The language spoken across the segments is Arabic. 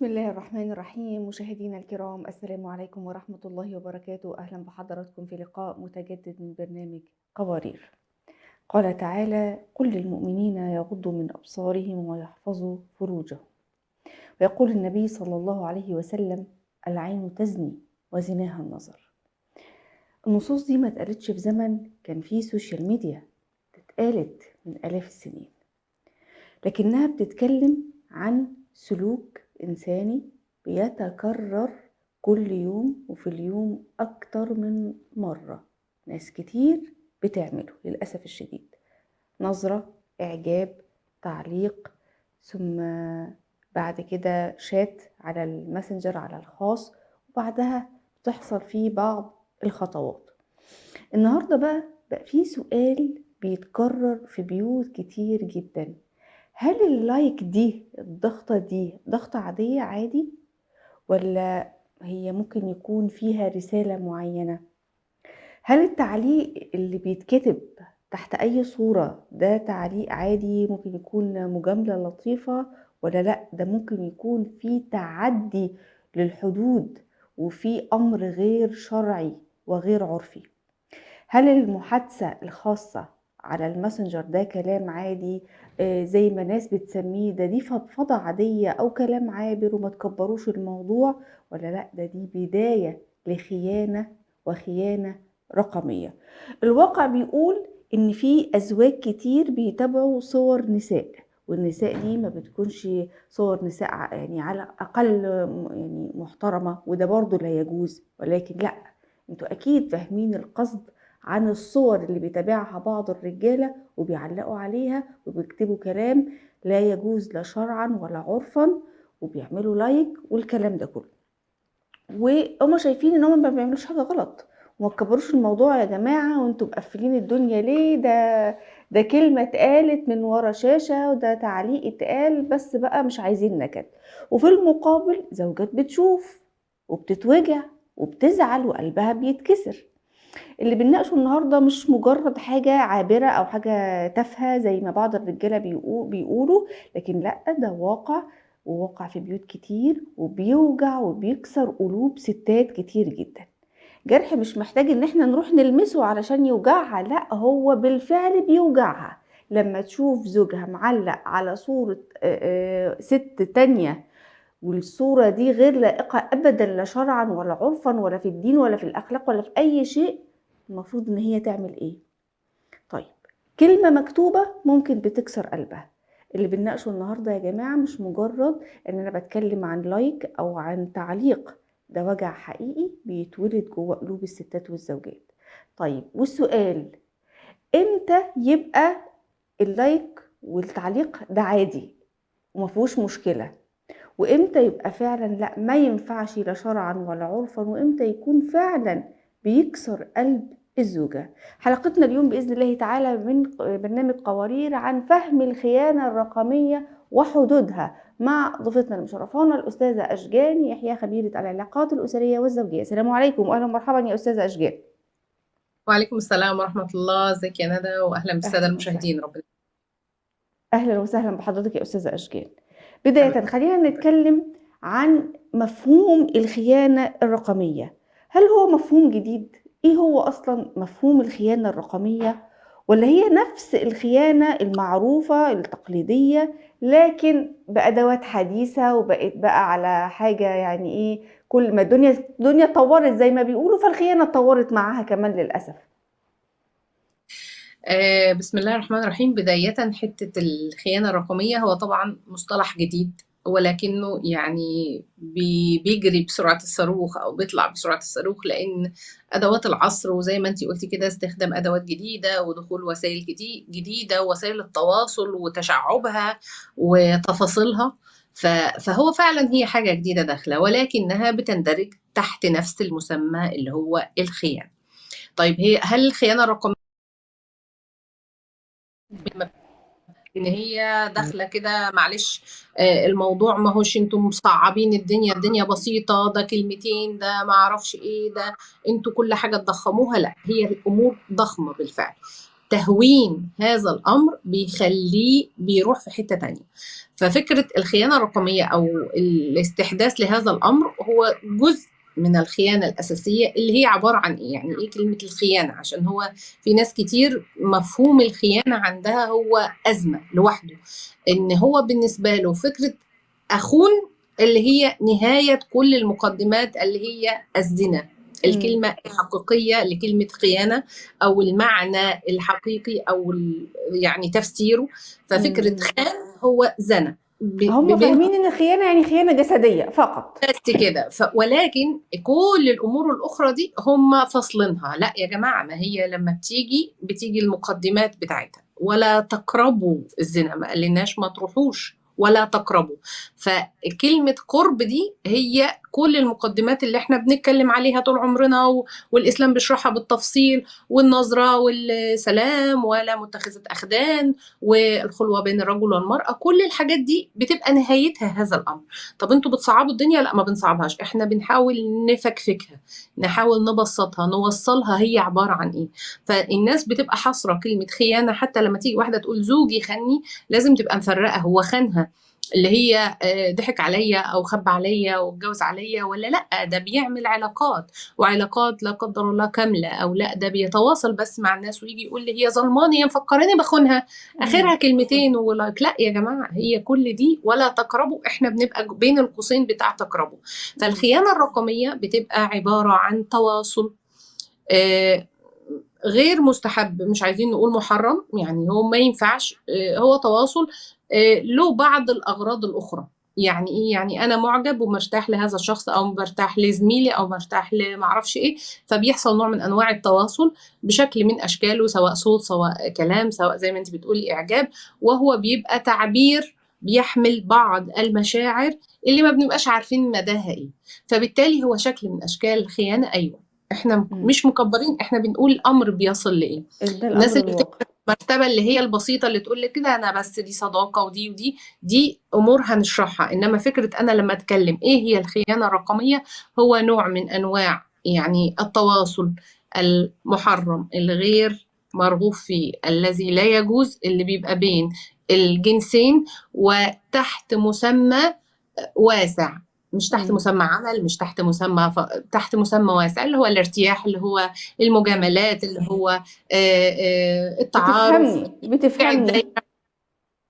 بسم الله الرحمن الرحيم. مشاهدينا الكرام، السلام عليكم ورحمة الله وبركاته. أهلا بحضراتكم في لقاء متجدد من برنامج قوارير. قال تعالى: قل للمؤمنين يغضوا من أبصارهم ويحفظوا فروجهم. ويقول النبي صلى الله عليه وسلم: العين تزني وزناها النظر. النصوص دي ما اتقالتش في زمن كان فيه سوشيال ميديا، اتقالت من آلاف السنين، لكنها بتتكلم عن سلوك إنساني بيتكرر كل يوم، وفي اليوم أكتر من مرة. ناس كتير بتعمله للأسف الشديد: نظرة، إعجاب، تعليق، ثم بعد كده شات على الماسنجر على الخاص، وبعدها بتحصل فيه بعض الخطوات. النهاردة بقى في سؤال بيتكرر في بيوت كتير جدا: هل اللايك دي، الضغطة دي، ضغطة عادية عادي، ولا هي ممكن يكون فيها رسالة معينة؟ هل التعليق اللي بيتكتب تحت أي صورة ده تعليق عادي ممكن يكون مجاملة لطيفة، ولا لأ ده ممكن يكون فيه تعدي للحدود وفي أمر غير شرعي وغير عرفي؟ هل المحادثة الخاصة على الماسنجر ده كلام عادي زي ما ناس بتسميه دي فضفضة عادية أو كلام عابر وما تكبروش الموضوع، ولا لأ ده دي بداية لخيانة وخيانة رقمية؟ الواقع بيقول إن في أزواج كتير بيتابعوا صور نساء، والنساء دي ما بتكونش صور نساء يعني على أقل يعني محترمة، وده برضو لا يجوز. ولكن لأ، انتوا أكيد فاهمين القصد عن الصور اللي بيتابعها بعض الرجالة وبيعلقوا عليها وبيكتبوا كلام لا يجوز لا شرعا ولا عرفا، وبيعملوا لايك والكلام ده كله، وهم شايفين ان هم ما بيعملوش حاجة غلط. وما تكبروش الموضوع يا جماعة، وانتوا مقفلين الدنيا ليه؟ ده كلمة اتقالت من ورا شاشة، وده تعليق اتقال بس، بقى مش عايزين نكد. وفي المقابل زوجات بتشوف وبتتوجع وبتزعل وقلبها بيتكسر. اللي بنناقشه النهارده مش مجرد حاجة عابرة أو حاجة تافهة زي ما بعض الرجالة بيقولوا، لكن لأ، ده واقع، وواقع في بيوت كتير، وبيوجع وبيكسر قلوب ستات كتير جدا. جرح مش محتاج ان احنا نروح نلمسه علشان يوجعها، لأ هو بالفعل بيوجعها لما تشوف زوجها معلق على صورة ست تانية، والصورة دي غير لائقة أبدا، لا شرعا ولا عرفا ولا في الدين ولا في الأخلاق ولا في أي شيء. المفروض إن هي تعمل إيه؟ طيب، كلمة مكتوبة ممكن بتكسر قلبها. اللي بنناقشه النهاردة يا جماعة مش مجرد إن أنا بتكلم عن لايك أو عن تعليق، ده وجع حقيقي بيتولد جوه قلوب الستات والزوجات. طيب، والسؤال: إمتى يبقى اللايك والتعليق ده عادي ومفيهوش مشكلة؟ وإمتى يبقى فعلا لأ ما ينفعش لا شرعا ولا عرفا؟ وإمتى يكون فعلا بيكسر قلب الزوجة؟ حلقتنا اليوم بإذن الله تعالى من برنامج قوارير عن فهم الخيانة الرقمية وحدودها، مع ضيفتنا المشرفانة الأستاذة أشجان يحيى، خبيرة العلاقات الأسرية والزوجية. السلام عليكم وأهلا ومرحبا يا أستاذة أشجان. وعليكم السلام ورحمة الله. ازيك يا ندى؟ وأهلا بالسادة أهلا وسهلا. المشاهدين. ربنا أهلا وسهلا بحضرتك يا أستاذة أشجان. يحفظك. بداية خلينا نتكلم عن مفهوم الخيانة الرقمية. هل هو مفهوم جديد؟ إيه هو أصلا مفهوم الخيانة الرقمية؟ ولا هي نفس الخيانة المعروفة التقليدية لكن بأدوات حديثة، وبقت بقى على حاجة يعني إيه، كل ما الدنيا اتطورت زي ما بيقولوا، فالخيانة اتطورت معاها كمان للأسف. بسم الله الرحمن الرحيم. بداية، حتة الخيانة الرقمية هو طبعا مصطلح جديد، ولكنه يعني بيجري بسرعة الصاروخ أو بيطلع بسرعة الصاروخ، لأن أدوات العصر، وزي ما أنتي قلتي كده، استخدام أدوات جديدة ودخول وسائل جديدة، وسائل التواصل وتشعبها وتفاصيلها. فهو فعلا هي حاجة جديدة داخلة، ولكنها بتندرج تحت نفس المسمى اللي هو الخيانة. طيب، هل الخيانة الرقمية ان هي داخله كده؟ معلش، الموضوع ما هوش انتم مصعبين الدنيا بسيطه، ده كلمتين، ده ما اعرفش ايه، ده انتوا كل حاجه تضخموها. لا، هي الامور ضخمه بالفعل. تهوين هذا الأمر بيخليه بيروح في حتة تانية. ففكرة الخيانة الرقمية أو الاستحداث لهذا الأمر هو جزء من الخيانة الأساسية، اللي هي عبارة عن إيه؟ يعني إيه كلمة الخيانة؟ عشان هو في ناس كتير مفهوم الخيانة عندها هو أزمة لوحده، إن هو بالنسبة له فكرة أخون اللي هي نهاية كل المقدمات اللي هي الزنا. الكلمة الحقيقية لكلمة خيانة أو المعنى الحقيقي أو يعني تفسيره، ففكرة خان هو زنا هم فاهمين ان الخيانه يعني خيانه جسديه فقط بس كده. ولكن كل الامور الاخرى دي هم فاصلينها. لا يا جماعه، ما هي لما بتيجي المقدمات بتاعتها، ولا تقربوا الزنا، ما قالناش ما تروحوش ولا تقربوا. فكلمة قرب دي هي كل المقدمات اللي احنا بنتكلم عليها طول عمرنا، والإسلام بيشرحها بالتفصيل، والنظرة والسلام ولا متخذة أخدان والخلوة بين الرجل والمرأة، كل الحاجات دي بتبقى نهايتها هذا الأمر. طب انتوا بتصعبوا الدنيا؟ لا، ما بنصعبهاش، احنا بنحاول نفكفكها، نحاول نبسطها، نوصلها هي عبارة عن ايه. فالناس بتبقى حاصرة كلمة خيانة، حتى لما تيجي واحدة تقول زوجي خني لازم تبقى مفرقة هو خانها اللي هي ضحك عليا او خب عليا واتجوز عليا، ولا لا ده بيعمل علاقات، وعلاقات لا قدر الله كامله، او لا ده بيتواصل بس مع الناس ويجي يقول لي هي ظلماني، هي مفكراني بخونها، اخرها كلمتين ولايك. لا يا جماعه، هي كل دي ولا تقربوا، احنا بنبقى بين القوسين بتاع تقربوا. فالخيانه الرقميه بتبقى عباره عن تواصل غير مستحب، مش عايزين نقول محرم، يعني هو ما ينفعش، هو تواصل له بعض الأغراض الأخرى. يعني إيه؟ يعني أنا معجب ومرتاح لهذا الشخص، أو مرتاح لزميلي، أو مرتاح لمعرفش إيه، فبيحصل نوع من أنواع التواصل بشكل من أشكاله، سواء صوت، سواء كلام، سواء زي ما أنت بتقولي إعجاب، وهو بيبقى تعبير بيحمل بعض المشاعر اللي ما بنبقاش عارفين مداها إيه. فبالتالي هو شكل من أشكال الخيانة. أيوة، احنا مش مكبرين، احنا بنقول الامر بيصل لايه. ده الناس الامر اللي الواقع. بتبقى المرتبه اللي هي البسيطه اللي تقول لك كده انا بس دي صداقه ودي ودي، دي امور هنشرحها. انما فكره انا لما اتكلم ايه هي الخيانه الرقميه، هو نوع من انواع يعني التواصل المحرم الغير مرغوب فيه، الذي لا يجوز، اللي بيبقى بين الجنسين وتحت مسمى واسع، مش تحت مسمى عمل، مش تحت مسمى تحت مسمى واسع، اللي هو الارتياح، اللي هو المجاملات، اللي هو التعارف، بتفهمني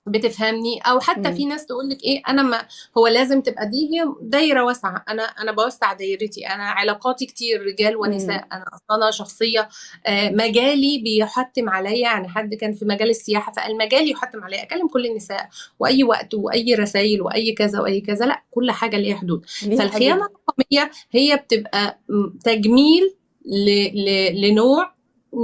بتفهمني. او حتى في ناس تقول لك ايه، انا ما هو لازم تبقى دي هي دايره واسعه، انا بوسع دايرتي، انا علاقاتي كتير رجال ونساء، انا اصلا شخصيه مجالي بيحتم عليا، يعني حد كان في مجال السياحه فالمجال يحتم عليا اكلم كل النساء واي وقت واي رسائل واي كذا واي كذا، لا، كل حاجه ليها حدود. فالخيانه الرقميه هي بتبقى تجميل لنوع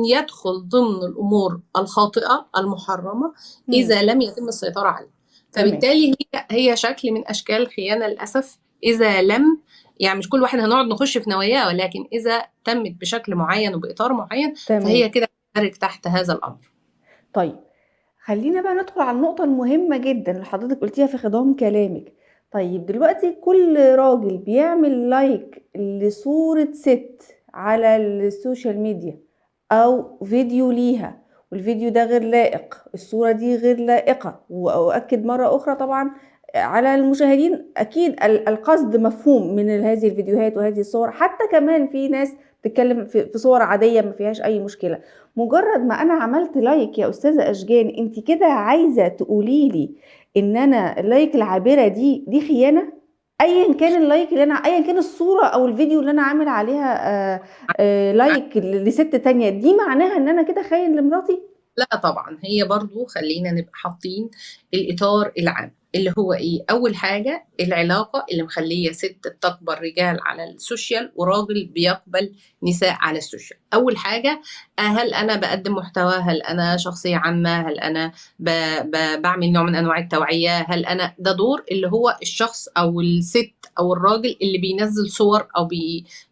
يدخل ضمن الأمور الخاطئة المحرمة إذا لم يتم السيطرة عليه. فبالتالي هي شكل من أشكال الخيانة للأسف، إذا لم، يعني مش كل واحد هنقعد نخش في نواياه، ولكن إذا تمت بشكل معين وبإطار معين فهي كده تندرج تحت هذا الأمر. طيب خلينا بقى ندخل على النقطة المهمة جدا اللي حضرتك قلتيها في خضام كلامك. طيب دلوقتي كل راجل بيعمل لايك لصورة ست على السوشيال ميديا او فيديو ليها، والفيديو ده غير لائق، الصورة دي غير لائقة، وأؤكد مرة أخرى طبعا على المشاهدين أكيد القصد مفهوم من هذه الفيديوهات وهذه الصور، حتى كمان في ناس تتكلم في صور عادية ما فيهاش أي مشكلة. مجرد ما أنا عملت لايك يا أستاذة أشجان، أنت كده عايزة تقوليلي إن أنا اللايك العابرة دي خيانة؟ ايا كان اللايك اللي انا، ايا كان الصوره او الفيديو اللي انا عامل عليها لايك لست تانية، دي معناها ان انا كده خاين لمراتي؟ لا طبعا، هي برضو خلينا نبقى حاطين الاطار العام اللي هو ايه. اول حاجه العلاقه اللي مخليه ست تقبل رجال على السوشيال وراجل بيقبل نساء على السوشيال. اول حاجه، هل انا بقدم محتوى، هل انا شخصيه عامه، هل انا بعمل نوع من انواع التوعيه، هل انا ده دور اللي هو الشخص او الست او الراجل اللي بينزل صور او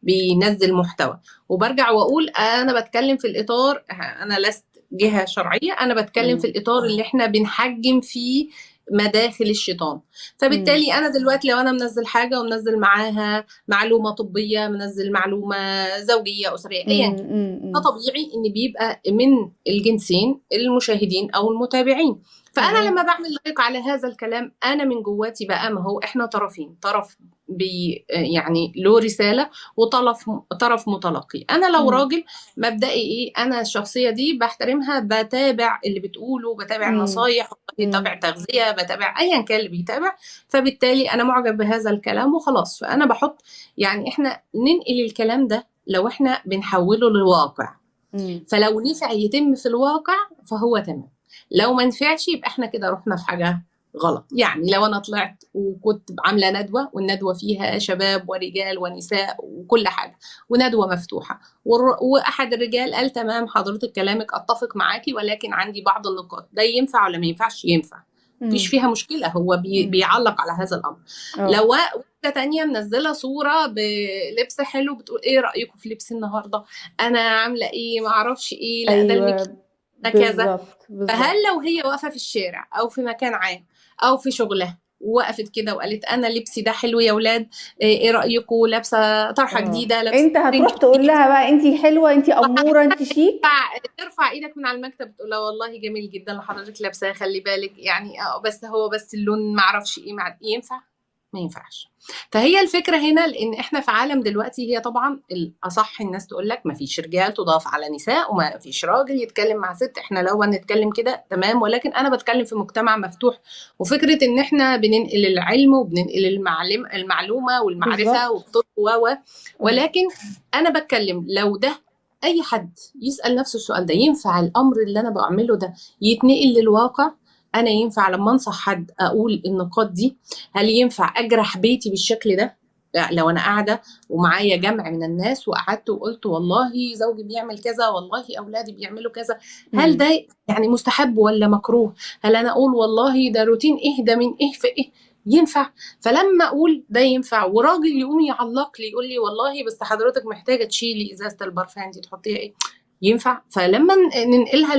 بينزل محتوى. وبرجع واقول انا بتكلم في الاطار، انا لست جهة شرعية، أنا بتكلم في الإطار اللي إحنا بنحجم فيه مداخل الشيطان. مم. فبالتالي انا دلوقتي لو انا منزل حاجه ومنزل معاها معلومه طبيه، منزل معلومه زوجيه اسريه ايا كان، مم. فطبيعي ان بيبقى من الجنسين المشاهدين او المتابعين. فانا تمام. لما بعمل لايك على هذا الكلام انا من جواتي بقى، ما هو احنا طرفين، طرف يعني له رساله وطرف متلقي. انا لو مم. راجل مبدئي ايه، انا الشخصيه دي بحترمها، بتابع اللي بتقوله، بتابع مم. النصايح، بتابع مم. تغذيه، بتابع ايا كان اللي بيتابع. فبالتالي انا معجب بهذا الكلام وخلاص. فانا بحط يعني احنا ننقل الكلام ده لو احنا بنحوله للواقع. مم. فلو نفع يتم في الواقع فهو تمام، لو ما نفعش يبقى احنا كده رحنا في حاجة غلط. يعني لو انا طلعت وكنت عامله ندوه، والندوه فيها شباب ورجال ونساء وكل حاجه، وندوه مفتوحه، واحد الرجال قال تمام حضرتك كلامك اتفق معاكي، ولكن عندي بعض النقاط، ده ينفع ولا ما ينفعش؟ ينفع، مفيش مم. فيها مشكله، هو مم. بيعلق على هذا الامر. اه. لو واحده تانية منزله صوره بلبس حلو بتقول ايه رايكم في لبس النهارده، انا عامله ايه، ما اعرفش ايه، لا ده المكياج ايوه، ده كذا. بالظبط فهل بالظبط. لو هي واقفة في الشارع أو في مكان عام أو في شغلها ووقفت كده وقالت أنا لبسي ده حلو يا ولاد، إيه رأيكم، لابسة طرحة اه، جديدة، لابسة انت هتروح ترنج تقول جديد، لها بقى انتي حلوه، انتي اموره، انتي شيك. ترفع ايدك من على المكتب تقول لها والله جميل جدا اللي حضرتك لابساه، خلي بالك يعني بس هو بس اللون ما اعرفش ايه، ينفع؟ ما ينفعش. فهي الفكره هنا، لان احنا في عالم دلوقتي، هي طبعا الاصح الناس تقول لك ما فيش رجال تضاف على نساء، وما فيش راجل يتكلم مع ست. احنا لو هنتكلم كده تمام، ولكن انا بتكلم في مجتمع مفتوح، وفكره ان احنا بننقل العلم وبننقل المعلومه والمعرفه بالظبط. والطب اه. ولكن انا بتكلم لو ده اي حد يسأل نفسه السؤال ده، ينفع الامر اللي انا بعمله ده يتنقل للواقع؟ انا ينفع لما انصح حد اقول النقاط دي؟ هل ينفع اجرح بيتي بالشكل ده؟ لا، لو انا قاعده ومعايا جمع من الناس وقعدت وقلت والله زوجي بيعمل كذا، والله اولادي بيعملوا كذا، هل مم. ده يعني مستحب ولا مكروه؟ هل انا اقول والله ده روتين ايه، ده من ايه في ايه؟ ينفع؟ فلما اقول ده ينفع وراجل يقوم يعلق لي يقول لي والله بس حضرتك محتاجه تشيلي ازازه البرفان دي تحطيها ايه، ينفع؟ فلما ننقلها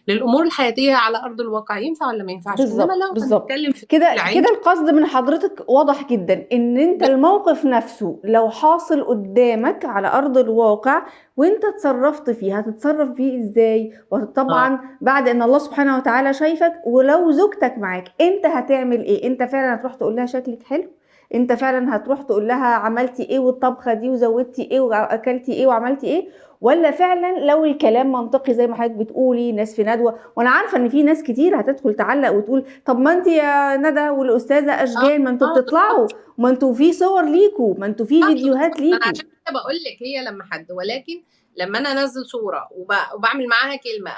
للامور الحياتيه على ارض الواقع، ينفع ولا ما ينفعش؟ انما بالظبط لو بالظبط. هنتكلم في كده العلم، كده القصد من حضرتك واضح جدا، ان انت الموقف نفسه لو حاصل قدامك على ارض الواقع وانت اتصرفت فيه، هتتصرف فيه ازاي؟ اه وطبعا بعد ان الله سبحانه وتعالى شايفك، ولو زوجتك معاك انت هتعمل ايه؟ انت فعلا هتروح تقول لها شكلك حلو؟ انت فعلا هتروح تقول لها عملتي ايه والطبخه دي وزودتي ايه واكلتي ايه وعملتي ايه؟ ولا فعلا لو الكلام منطقي زي ما حضرتك بتقولي، ناس في ندوه، وانا عارفه ان في ناس كتير هتدخل تعلق وتقول طب ما انت يا ندى والاستاذه اه اشجان، ما انتوا بتطلعوا، بالظبط. ما انتوا في صور ليكوا، ما انتوا في فيديوهات بالظبط، انا ليكوا. عشان كده بقول لك هي لما حد، ولكن لما انا انزل صوره وبعمل معاها كلمه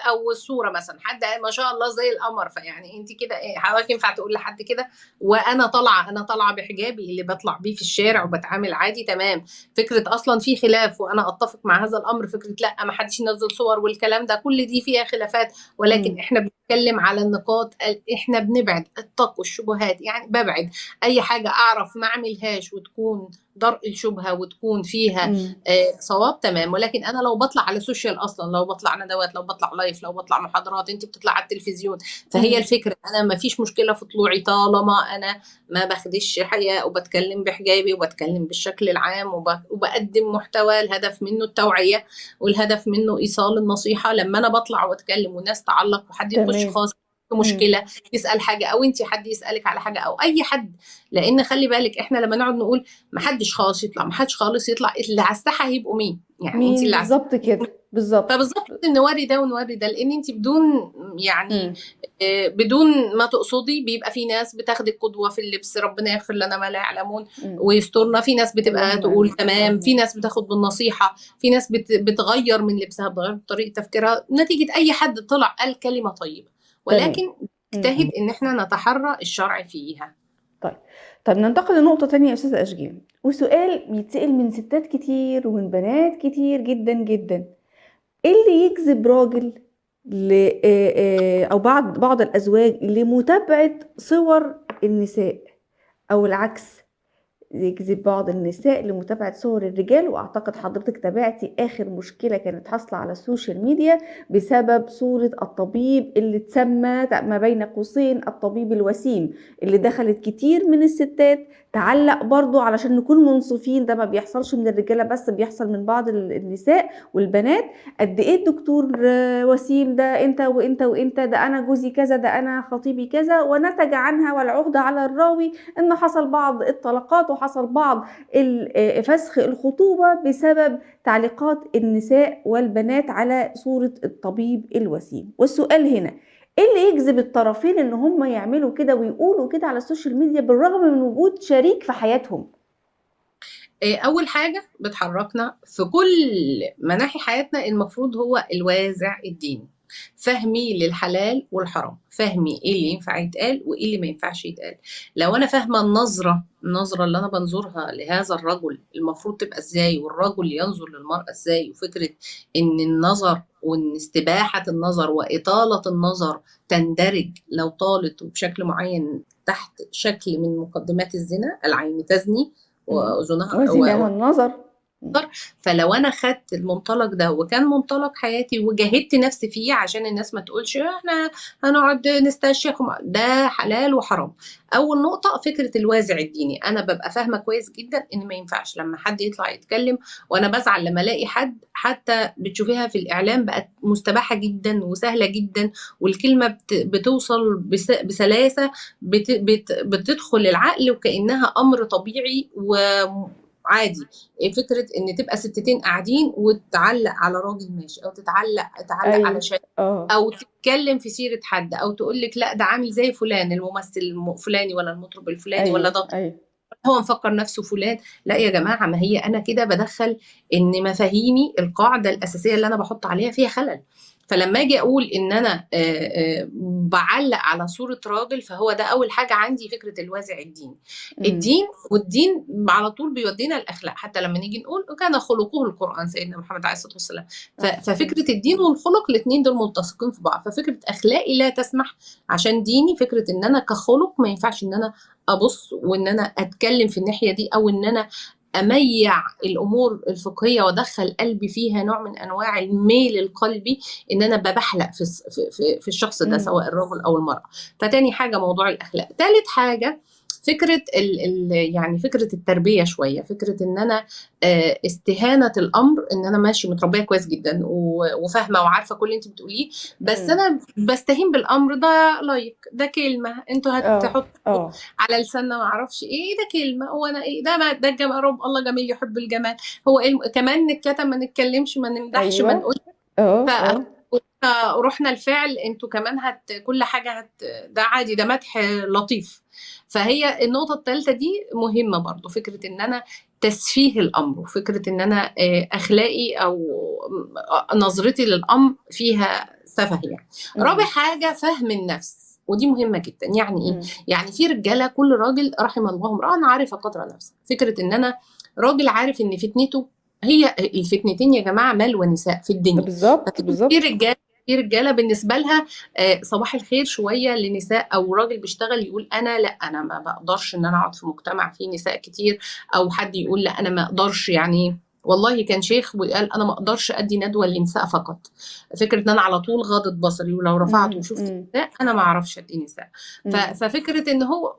او الصوره مثلا حد قال ما شاء الله زي القمر، فيعني انت كده ايه حضرتك ينفع تقول لحد كده؟ وانا طالعه، انا طالعه بحجابي اللي بطلع بيه في الشارع وبتعامل عادي تمام. فكره اصلا في خلاف، وانا اتفق مع هذا الامر، فكره لا ما حدش ينزل صور والكلام ده كل دي فيها خلافات، ولكن امم. احنا بنتكلم على النقاط، احنا بنبعد اتقوا الشبهات، يعني ببعد اي حاجه اعرف ما اعملهاش وتكون درء الشبهه وتكون فيها امم. صواب تمام. ولكن انا لو بطلع على السوشيال اصلا، لو بطلع ندوات، لو بطلع لايف، لو بطلع محاضرات، انت بتطلع على التلفزيون، فهي امم. الفكره انا ما فيش مشكله في طلوعي طالما انا ما بخدش حياء وبتكلم بحجابي وبتكلم بالشكل العام وبقدم محتوى الهدف منه التوعيه والهدف منه ايصال النصيحه. لما انا بطلع واتكلم والناس تعلق وحد يخش تمام. خاص امم. مشكله، يسال حاجه، او انت حد يسالك على حاجه، او اي حد. لان خلي بالك احنا لما نقعد نقول ما حدش خالص يطلع، ما حدش خالص يطلع، اللي على الساحه هيبقوا مين؟ يعني انت مين اللي على الساحه بالظبط كده؟ بالظبط. فبالظبط نوري ده ونوري ده، لان انت بدون يعني امم. بدون ما تقصدي بيبقى في ناس بتاخدك قدوه في اللبس، ربنا يغفر لنا ما لا يعلمون امم. ويسترنا. في ناس بتبقى اللهم تقول امين. تمام، في ناس بتاخد بالنصيحه، في ناس بتغير من لبسها، بتغير طريقه تفكيرها نتيجه اي حد طلع قال كلمه طيبه، تمام. ولكن امم. نجتهد ان احنا نتحرى الشرع فيها. طيب. طب ننتقل لنقطة تانية يا أستاذة أشجان، وسؤال بيتسأل من ستات كتير ومن بنات كتير جدا جدا: ايه اللي يجذب راجل او بعض الازواج لمتابعة صور النساء، او العكس؟ يجذب بعض النساء لمتابعة صور الرجال. وأعتقد حضرتك تابعتي آخر مشكلة كانت حاصلة على السوشيال ميديا بسبب صورة الطبيب اللي اتسمى ما بين قوسين الطبيب الوسيم، اللي دخلت كتير من الستات تعلق برضو. علشان نكون منصفين، ده ما بيحصلش من الرجالة بس، بيحصل من بعض النساء والبنات. قد ايه الدكتور وسيم ده انت وانت وانت، ده انا جوزي كذا، ده انا خطيبي كذا، ونتج عنها والعهدة على الراوي ان حصل بعض الطلاقات وحصل بعض فسخ الخطوبة بسبب تعليقات النساء والبنات على صورة الطبيب الوسيم. والسؤال هنا، ايه اللي يجذب الطرفين ان هم يعملوا كده ويقولوا كده على السوشيال ميديا بالرغم من وجود شريك في حياتهم؟ أول حاجة بتحركنا في كل مناحي حياتنا المفروض هو الوازع الديني، فهمي للحلال والحرام، فهمي ايه اللي ينفع يتقال وايه اللي ما ينفعش يتقال. لو انا فاهمه النظره اللي انا بنظرها لهذا الرجل المفروض تبقى ازاي، والرجل ينظر للمراه ازاي، وفكره ان النظر وان استباحه النظر واطاله النظر تندرج لو طالت وبشكل معين تحت شكل من مقدمات الزنا، العين تزني واذنها وزناها النظر. فلو انا خدت المنطلق ده وكان منطلق حياتي وجاهدت نفسي فيه عشان الناس ما تقولش احنا هنقعد نستشيخ، ده حلال وحرام. اول نقطه فكره الوازع الديني، انا ببقى فاهمه كويس جدا ان ما ينفعش لما حد يطلع يتكلم، وانا بزعل لما الاقي حد حتى بتشوفيها في الاعلام بقت مستباحه جدا وسهله جدا، والكلمه بتوصل بسلاسه، بتدخل العقل وكانها امر طبيعي وعادي. فكره ان تبقى ستتين قاعدين وتعلق على راجل ماشي، او تعلق على ايوه شيء، او تتكلم في سيره حد، او تقول لك لا ده عامل زي فلان الممثل الفلاني ولا المطرب الفلاني ولا ايوه ده ايوه هو مفكر نفسه فلان. لا يا جماعه، ما هي انا كده بدخل ان مفاهيمي القاعده الاساسيه اللي انا بحط عليها فيها خلل. فلما اجي اقول ان انا بعلق على صوره راجل، فهو ده اول حاجه عندي فكره الوازع الديني. الدين والدين على طول بيودينا الاخلاق، حتى لما نيجي نقول كان خلقه القران سيدنا محمد عليه الصلاه والسلام. ففكره الدين والخلق الاثنين دول ملتصقين في بعض. ففكره اخلاقي لا تسمح عشان ديني، فكره ان انا كخلق ما ينفعش ان انا ابص وان انا اتكلم في الناحيه دي، او ان انا اميع الامور الفقهيه وادخل قلبي فيها نوع من انواع الميل القلبي، ان انا بحلق في الشخص ده سواء الرجل او المراه. فتاني حاجه موضوع الاخلاق. ثالث حاجه فكره يعني فكره التربيه شويه، فكره ان انا استهانه الامر، ان انا ماشي متربيه كويس جدا وفاهمه وعارفه كل اللي انت بتقوليه، بس انا بستهين بالامر ده، لايك ده كلمه انتوا هتحطوا على لساننا ما اعرفش ايه، ده كلمه هو انا ايه ده الجمال، رب الله جميل يحب الجمال، هو إيه كمان نتكتم ما نتكلمش ما نمدحش ما نقول. رحنا الفعل انتوا كمان كل حاجه ده عادي، ده مدح لطيف. فهي النقطه الثالثه دي مهمه برضو، فكره ان انا تسفيه الامر، وفكره ان انا اخلاقي او نظرتي للامر فيها سفه يعني. رابع حاجه فهم النفس، ودي مهمه جدا. يعني ايه؟ يعني في رجاله، كل راجل رحم الله امرأ عارف قدر نفسه. فكره ان انا راجل عارف ان فتنته هي الفتنتين يا جماعه، مال ونساء في الدنيا. بالظبط. في رجاله بالنسبه لها صباح الخير شويه لنساء، او راجل بيشتغل يقول انا لا انا ما بقدرش ان انا اقعد في مجتمع فيه نساء كتير، او حد يقول لا انا ما اقدرش. يعني والله كان شيخ وقال انا ما اقدرش ادي ندوه للنساء فقط. فكره ان انا على طول غاضت بصري، ولو رفعت وشفت نساء انا ما اعرفش ادي نساء. ففكره ان هو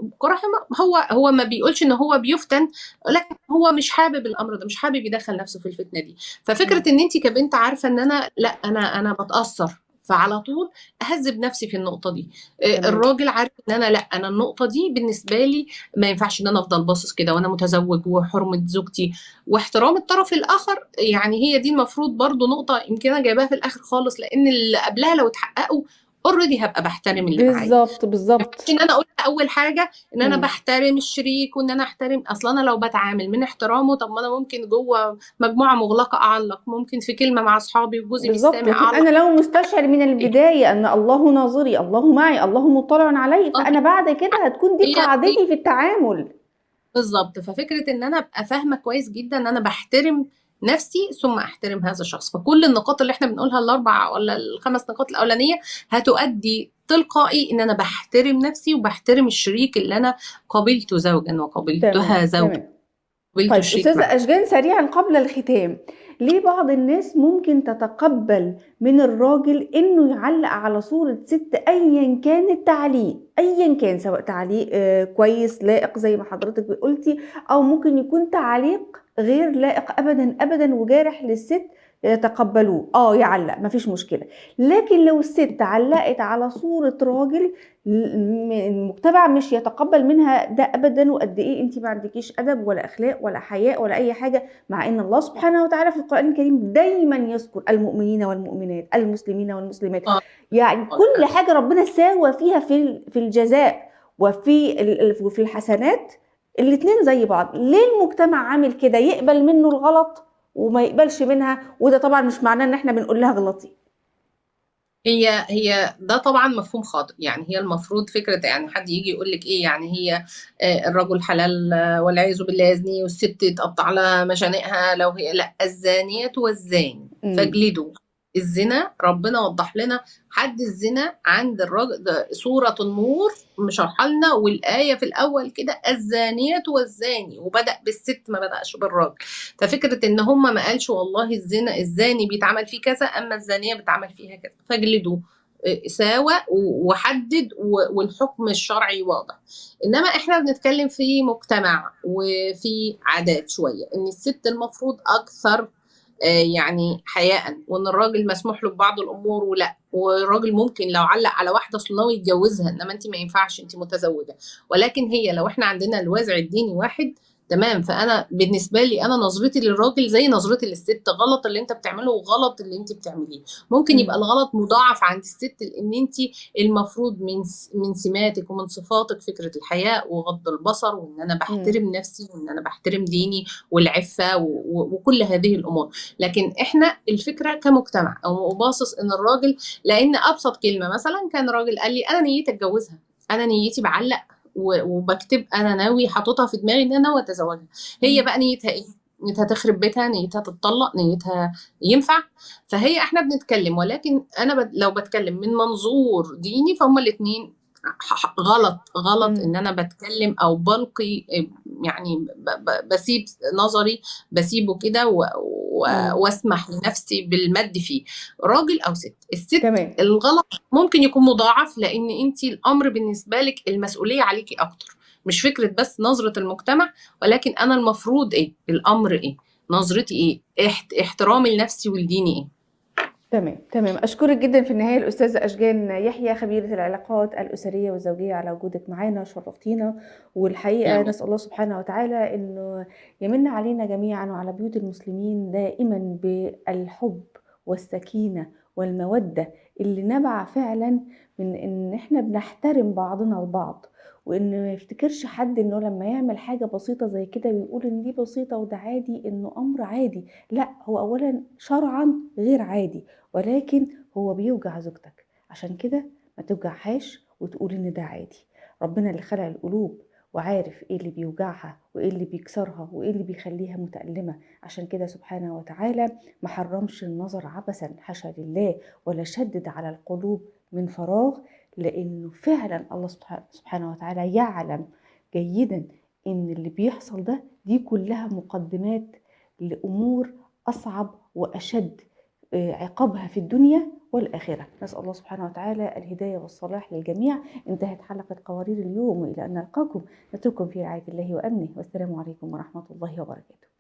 هو ما بيقولش ان هو بيفتن، لكن هو مش حابب الامر ده، مش حابب يدخل نفسه في الفتنه دي. ففكره ان انت كبنت عارفه ان انا لا انا بتاثر، فعلى طول اهذب نفسي في النقطه دي. الراجل عارف ان انا لا انا النقطه دي بالنسبه لي ما ينفعش ان انا افضل باصص كده وانا متزوج، وحرمه زوجتي واحترام الطرف الاخر. يعني هي دي المفروض برضو نقطه يمكن انا جايباها في الاخر خالص، لان اللي قبلها لو اتحققوا اوريدي هبقى بحترم اللي معايا. بالظبط. ان انا قلت اول حاجه ان انا بحترم الشريك، وان انا احترم اصلا انا لو بتعامل من احترامه، طب ما انا ممكن جوه مجموعه مغلقه اعلق، ممكن في كلمه مع اصحابي وجوزي مش سامع لكن اعلق. انا لو مستشعر من البدايه ان الله ناظري، الله معي، الله مطلع علي، فانا بعد كده هتكون دي قاعدتي في التعامل. بالظبط. ففكره ان انا ابقى فاهمه كويس جدا ان انا بحترم نفسي ثم احترم هذا الشخص. فكل النقاط اللي احنا بنقولها الاربع ولا الخمس نقاط الاولانيه هتؤدي تلقائي ان انا بحترم نفسي وبحترم الشريك اللي انا قابلته زوجا وقابلتها زوجا. قبلت طيب الشريك أستاذة معايا. أشجان، سريعا قبل الختام، ليه بعض الناس ممكن تتقبل من الراجل إنه يعلق على صورة ست أيا كان التعليق، أيا كان، سواء تعليق كويس لائق زي ما حضرتك قلتي، أو ممكن يكون تعليق غير لائق أبدا أبدا وجارح للست، يتقبلوه، يعلق مفيش مشكلة. لكن لو الست علقت على صورة راجل، المجتمع مش يتقبل منها ده ابدا، وقد ايه انت ما عندكيش ادب ولا اخلاق ولا حياء ولا اي حاجه، مع ان الله سبحانه وتعالى في القران الكريم دايما يذكر المؤمنين والمؤمنات، المسلمين والمسلمات، اه يعني كل حاجه ربنا ساوى فيها في الجزاء وفي الحسنات، الاتنين زي بعض. ليه المجتمع عامل كده؟ يقبل منه الغلط وما يقبلش منها، وده طبعا مش معناه ان احنا بنقول لها غلطي. هي ده طبعا مفهوم خاطئ. يعني هي المفروض فكرة، يعني حد يجي يقول لك ايه، يعني هي الرجل حلال والعياذ بالله يزني، والست يتقطع على مشانقها لو هي، لا، الزانية والزاني امم. فاجلدوا. الزنا ربنا وضح لنا حد الزنا عند الراجل، ده سورة النور مشرحة لنا، والآية في الأول كده الزانية والزاني، وبدأ بالست ما بدأش بالراجل. ففكرة ان هم ما قالش والله الزنا الزاني بيتعمل فيه كذا اما الزانية بتعمل فيها كذا، فاجلدوا. ساوى وحدد والحكم الشرعي واضح. انما احنا بنتكلم في مجتمع وفي عادات شوية ان الست المفروض اكثر يعني حياء، وان الراجل مسموح له ببعض الامور، ولا والراجل ممكن لو علق على واحده اصلا يتجوزها، انما انت ما ينفعش، انت متزوجه. ولكن هي لو احنا عندنا الوازع الديني واحد، تمام. فانا بالنسبه لي انا نظرتي للراجل زي نظرتي للست، غلط اللي انت بتعمله وغلط اللي انت بتعمليه. ممكن يبقى امم. الغلط مضاعف عند الست، لان انت المفروض من سماتك ومن صفاتك فكره الحياء وغض البصر، وان انا امم. بحترم نفسي وان انا بحترم ديني والعفه وكل هذه الامور. لكن احنا الفكره كمجتمع او باصص ان الراجل، لان ابسط كلمه مثلا كان راجل قال لي انا نيتي اتجوزها، انا نيتي بعلق وبكتب انا ناوي حاططها في دماغي ان انا ناوي اتزوجها. هي بقى نيتها ايه؟ نيتها تخرب بيتها، نيتها تتطلق، نيتها ينفع. فهي احنا بنتكلم، ولكن انا لو بتكلم من منظور ديني فهم الاثنين غلط. غلط ان امم. انا بتكلم او بلقي، يعني بسيب نظري، بسيبه كده امم. واسمح لنفسي بالمد فيه، راجل او ست. الست تمام. الغلط ممكن يكون مضاعف، لان انت الامر بالنسبه لك المسؤوليه عليكي اكتر. مش فكره بس نظره المجتمع، ولكن انا المفروض ايه، الامر ايه، نظرتي ايه، احترامي لنفسي ولديني ايه. تمام. تمام. أشكرك جدا في النهاية الأستاذة أشجان يحيى، خبيرة العلاقات الأسرية والزوجية، على وجودك معانا، شرفتينا. والحقيقة يعني نسأل الله سبحانه وتعالى أنه يمن علينا جميعا وعلى بيوت المسلمين دائما بالحب والسكينة والمودة، اللي نبع فعلا من أن احنا بنحترم بعضنا البعض، وأن ما يفتكرش حد أنه لما يعمل حاجة بسيطة زي كده ويقول أن دي بسيطة وده عادي، أنه أمر عادي. لا، هو أولا شرعا غير عادي، ولكن هو بيوجع زوجتك، عشان كده ما توجعهاش وتقول ان ده عادي. ربنا اللي خلق القلوب وعارف ايه اللي بيوجعها وايه اللي بيكسرها وايه اللي بيخليها متألمة، عشان كده سبحانه وتعالى ما حرمش النظر عبثا، حاشا لله، ولا شدد على القلوب من فراغ، لانه فعلا الله سبحانه وتعالى يعلم جيدا ان اللي بيحصل ده دي كلها مقدمات لأمور أصعب وأشد عقابها في الدنيا والآخرة. نسأل الله سبحانه وتعالى الهداية والصلاح للجميع. انتهت حلقة قوارير اليوم، وإلى أن نلقاكم نترككم في رعاية الله وأمنه، والسلام عليكم ورحمة الله وبركاته.